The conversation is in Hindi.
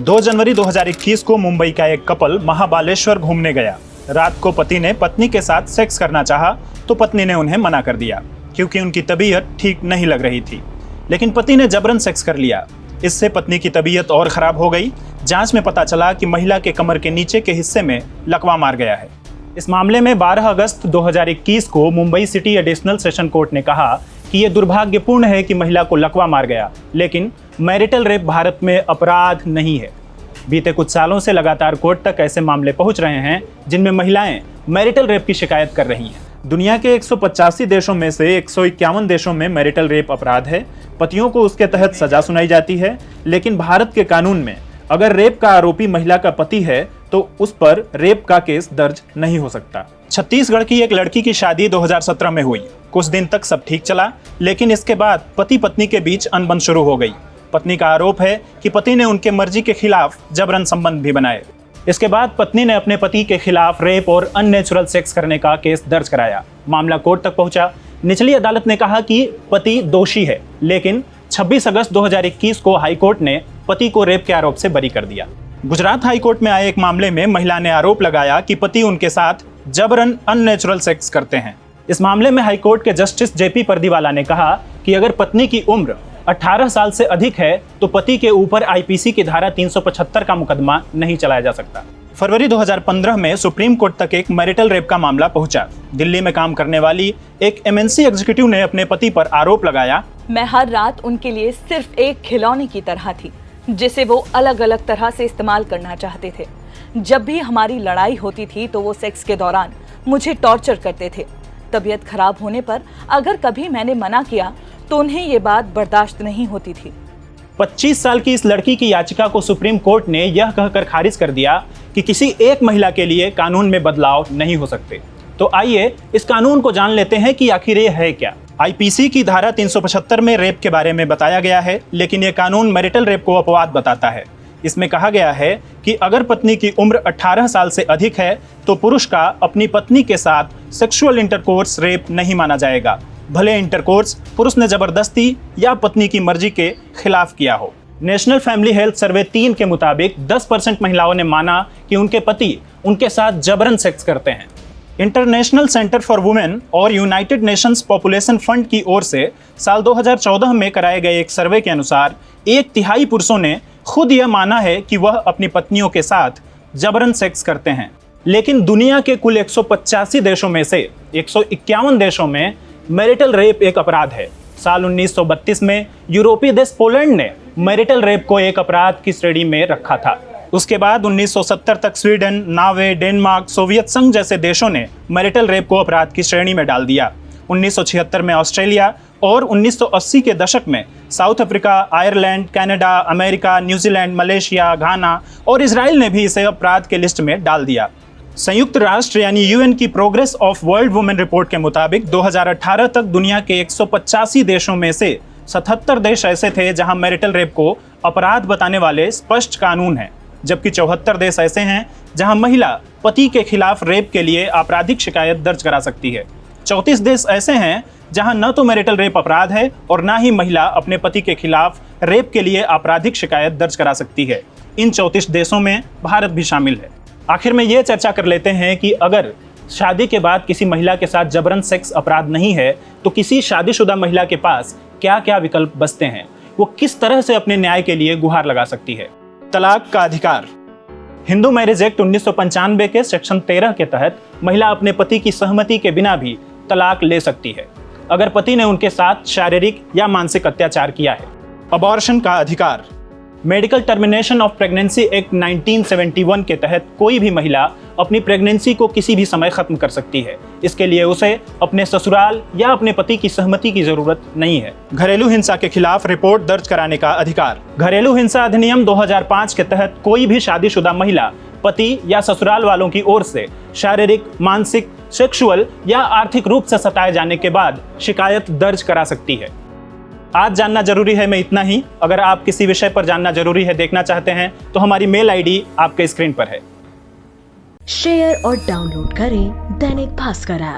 2 जनवरी 2021 को मुंबई का एक कपल महाबालेश्वर घूमने गया। रात को पति ने पत्नी के साथ सेक्स करना चाहा तो पत्नी ने उन्हें मना कर दिया क्योंकि उनकी तबीयत ठीक नहीं लग रही थी। लेकिन पति ने जबरन सेक्स कर लिया। इससे पत्नी की तबीयत और खराब हो गई। जांच में पता चला कि महिला के कमर के नीचे के हिस्से में लकवा मार गया है। इस मामले में 12 अगस्त 2021 को Mumbai city additional session court ने कहा कि यह दुर्भाग्यपूर्ण है कि महिला को लकवा मार गया, लेकिन मैरिटल रेप भारत में अपराध नहीं है। बीते कुछ सालों से लगातार कोर्ट तक ऐसे मामले पहुंच रहे हैं जिनमें महिलाएं मैरिटल रेप की शिकायत कर रही हैं। दुनिया के 185 देशों में से 151 देशों में मैरिटल रेप अपराध है। पतियों को उसके तहत सजा सुनाई जाती है, लेकिन भारत के कानून में अगर रेप का आरोपी महिला का पति है तो उस पर रेप का केस दर्ज नहीं हो सकता। छत्तीसगढ़ की एक लड़की की शादी 2017 में हुई। कुछ दिन तक सब ठीक चला, लेकिन इसके बाद पति पत्नी के बीच अनबन शुरू हो गई। पत्नी का आरोप है कि पति ने उनके मर्जी के खिलाफ जबरन संबंध भी बनाए। इसके बाद पत्नी ने अपने पति के खिलाफ रेप और अननेचुरल सेक्स करने का केस दर्ज कराया। मामला कोर्ट तक पहुंचा। निचली अदालत ने कहा कि पति दोषी है, लेकिन 26 अगस्त 2021 को हाईकोर्ट ने पति को रेप के आरोप से बरी कर दिया। गुजरात हाईकोर्ट में आए एक मामले में महिला ने आरोप लगाया कि पति उनके साथ जबरन अननेचुरल सेक्स करते हैं। इस मामले में हाईकोर्ट के जस्टिस जेपी परदीवाला ने कहा कि अगर पत्नी की उम्र 18 साल से अधिक है तो पति के ऊपर आईपीसी की धारा 375 का मुकदमा नहीं चलाया जा सकता। फरवरी 2015 में सुप्रीम कोर्ट तक एक मैरिटल रेप का मामला पहुंचा। दिल्ली में काम करने वाली एक एमएनसी एग्जीक्यूटिव ने अपने पति पर आरोप लगाया, मैं हर रात उनके लिए सिर्फ एक खिलौने की तरह थी जिसे वो अलग अलग तरह से इस्तेमाल करना चाहते थे। जब भी हमारी लड़ाई होती थी तो वो सेक्स के दौरान मुझे टॉर्चर करते थे। तबीयत खराब होने पर अगर कभी मैंने मना किया तो उन्हें ये बात बर्दाश्त नहीं होती थी। 25 साल की इस लड़की की याचिका को सुप्रीम कोर्ट ने यह कहकर खारिज कर दिया कि किसी एक महिला के लिए कानून में बदलाव नहीं हो सकते। तो आइए इस कानून को जान लेते हैं कि आखिर ये है क्या। आईपीसी की धारा 375 में रेप के बारे में बताया गया है, लेकिन यह कानून मैरिटल रेप को अपवाद बताता है। इसमें कहा गया है कि अगर पत्नी की उम्र 18 साल से अधिक है तो पुरुष का अपनी पत्नी के साथ सेक्सुअल इंटरकोर्स रेप नहीं माना जाएगा, भले इंटरकोर्स पुरुष ने जबरदस्ती या पत्नी की मर्जी के खिलाफ किया हो। नेशनल फैमिली हेल्थ सर्वे 3 के मुताबिक 10% महिलाओं ने माना कि उनके पति उनके साथ जबरन सेक्स करते हैं। इंटरनेशनल सेंटर फॉर वुमेन और यूनाइटेड नेशंस पॉपुलेशन फंड की ओर से साल 2014 में कराए गए एक सर्वे के अनुसार 1/3 पुरुषों ने खुद यह माना है कि वह अपनी पत्नियों के साथ जबरन सेक्स करते हैं। लेकिन दुनिया के कुल 185 देशों में से 151 देशों में मैरिटल रेप एक अपराध है। साल 1932 में यूरोपीय देश पोलैंड ने मैरिटल रेप को एक अपराध की श्रेणी में रखा था। उसके बाद 1970 तक स्वीडन, नॉर्वे, डेनमार्क, सोवियत संघ जैसे देशों ने मैरिटल रेप को अपराध की श्रेणी में डाल दिया। 1976 में ऑस्ट्रेलिया और 1980 के दशक में South Africa, Ireland, Canada, America, New Zealand, Malaysia, Ghana और इजराइल ने भी इसे अपराध के लिस्ट में डाल दिया। संयुक्त राष्ट्र यानी यूएन की progress of world women report के मुताबिक 2018 तक दुनिया के 185 देशों में से 77 देश ऐसे थे जहां मैरिटल रेप को अपराध बताने वाले स्पष्ट कानून हैं, जबकि 74 देश ऐसे हैं जहां महिला पति के खिलाफ रेप के लिए आपराधिक शिकायत दर्ज करा सकती है। 34 देश ऐसे हैं जहां न तो मैरिटल रेप अपराध है और ना ही महिला अपने पति के खिलाफ रेप के लिए आपराधिक शिकायत दर्ज करा सकती है। इन 34 देशों में भारत भी शामिल है। आखिर में ये चर्चा कर लेते हैं कि अगर शादी के बाद किसी महिला के साथ जबरन सेक्स अपराध नहीं है तो किसी शादीशुदा महिला के पास क्या क्या विकल्प बचते हैं, वो किस तरह से अपने न्याय के लिए गुहार लगा सकती है। तलाक का अधिकार। हिंदू मैरिज एक्ट 1995 के सेक्शन 13 के तहत महिला अपने पति की सहमति के बिना भी तलाक ले सकती है अगर पति ने उनके साथ शारीरिक या मानसिक अत्याचार किया है। अबॉर्शन का अधिकार। Medical termination of pregnancy act 1971 के तहत कोई भी महिला अपनी प्रेगनेंसी को किसी भी समय खत्म कर सकती है। इसके लिए उसे अपने ससुराल या अपने पति की सहमति की जरूरत नहीं है। घरेलू हिंसा के खिलाफ रिपोर्ट दर्ज कराने का अधिकार। घरेलू हिंसा अधिनियम 2005 के तहत कोई भी शादीशुदा महिला पति या ससुराल वालों की ओर से शारीरिक, मानसिक, सेक्सुअल या आर्थिक रूप से सताए जाने के बाद शिकायत दर्ज करा सकती है। आज जानना जरूरी है में इतना ही। अगर आप किसी विषय पर जानना जरूरी है देखना चाहते हैं तो हमारी मेल आईडी आपके स्क्रीन पर है। शेयर और डाउनलोड करें दैनिक भास्कर ऐप।